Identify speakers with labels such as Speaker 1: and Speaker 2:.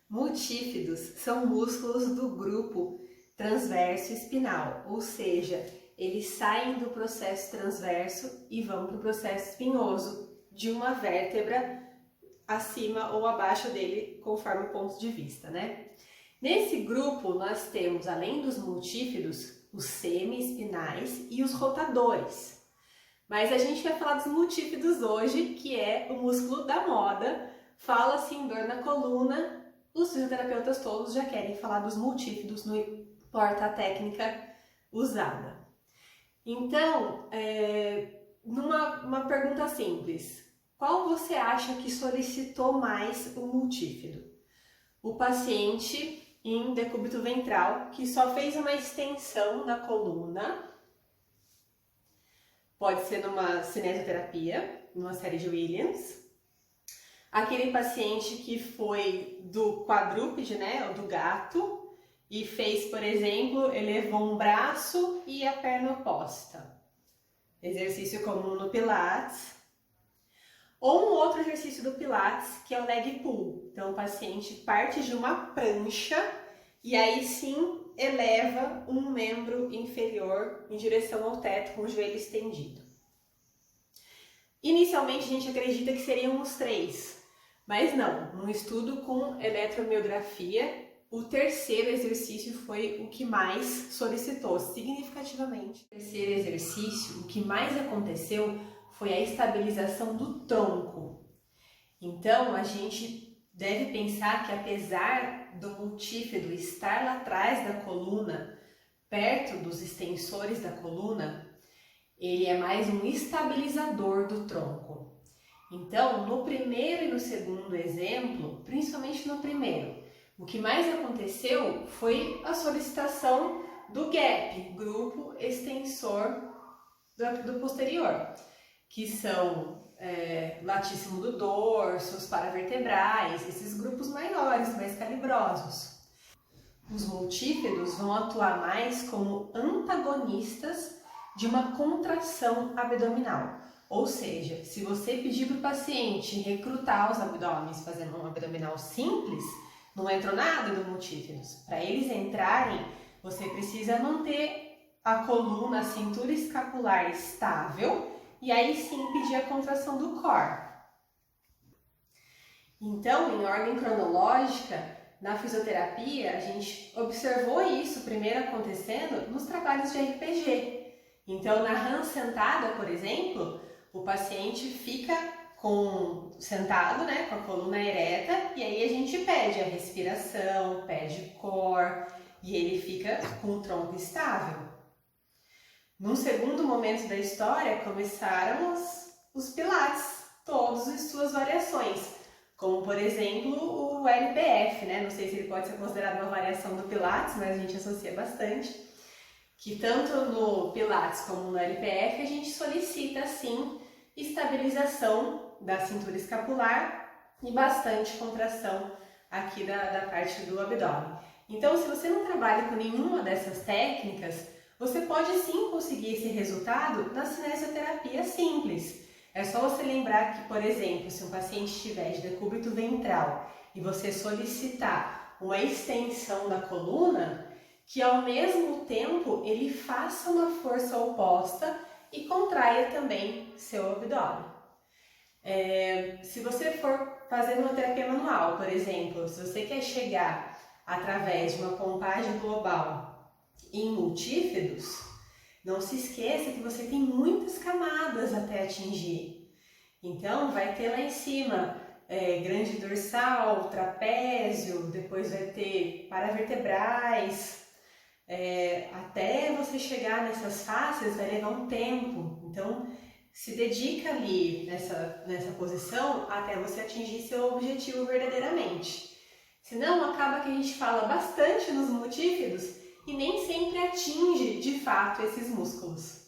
Speaker 1: Multífidos são músculos do grupo transverso espinal, ou seja, eles saem do processo transverso e vão para o processo espinhoso de uma vértebra acima ou abaixo dele, conforme o ponto de vista, né? Nesse grupo nós temos, além dos multífidos, os semi-espinais e os rotadores. Mas a gente vai falar dos multífidos hoje, que é o músculo da moda. Fala-se em dor na coluna, os fisioterapeutas todos já querem falar dos multífidos, não importa a técnica usada. Então, uma pergunta simples: qual você acha que solicitou mais o multífido? O paciente em decúbito ventral, que só fez uma extensão na coluna, pode ser numa cinesioterapia, numa série de Williams. Aquele paciente que foi do quadrúpede, né, ou do gato, e fez, por exemplo, elevou um braço e a perna oposta. Exercício comum no Pilates. Ou um outro exercício do Pilates, que é o leg pull. Então, o paciente parte de uma prancha e aí sim eleva um membro inferior em direção ao teto com o joelho estendido. Inicialmente, a gente acredita que seriam os três, mas não. Num estudo com eletromiografia, o terceiro exercício foi o que mais solicitou significativamente. O terceiro exercício, o que mais aconteceu foi a estabilização do tronco. Então, a gente deve pensar que apesar do multífido estar lá atrás da coluna, perto dos extensores da coluna, ele é mais um estabilizador do tronco. Então, no primeiro e no segundo exemplo, principalmente no primeiro, o que mais aconteceu foi a solicitação do gap, grupo extensor do posterior, que são latíssimo do dorso, os paravertebrais, esses grupos maiores, mais calibrosos. Os multífidos vão atuar mais como antagonistas de uma contração abdominal. Ou seja, se você pedir para o paciente recrutar os abdômenes fazendo um abdominal simples, não entrou nada do multífidos. Para eles entrarem, você precisa manter a coluna, a cintura escapular estável e aí sim pedir a contração do core. Então, em ordem cronológica, na fisioterapia, a gente observou isso primeiro acontecendo nos trabalhos de RPG. Então, na RAM sentada, por exemplo, o paciente fica sentado, né, com a coluna ereta, e aí a gente pede a respiração, pede core, e ele fica com o tronco estável. Num segundo momento da história, começaram os pilates, todas as suas variações, como por exemplo o LPF, né? Não sei se ele pode ser considerado uma variação do pilates, mas a gente associa bastante, que tanto no pilates como no LPF a gente solicita sim estabilização da cintura escapular e bastante contração aqui da parte do abdômen. Então, se você não trabalha com nenhuma dessas técnicas, você pode sim conseguir esse resultado na cinesioterapia simples. É só você lembrar que, por exemplo, se um paciente estiver de decúbito ventral e você solicitar uma extensão da coluna, que ao mesmo tempo ele faça uma força oposta e contraia também seu abdômen. Se você for fazer uma terapia manual, por exemplo, se você quer chegar através de uma pompagem global em multífidos, não se esqueça que você tem muitas camadas até atingir. Então, vai ter lá em cima grande dorsal, trapézio, depois vai ter paravertebrais. Até você chegar nessas faces vai levar um tempo. Então, se dedica ali nessa posição até você atingir seu objetivo verdadeiramente. Senão, acaba que a gente fala bastante nos multífidos e nem sempre atinge de fato esses músculos.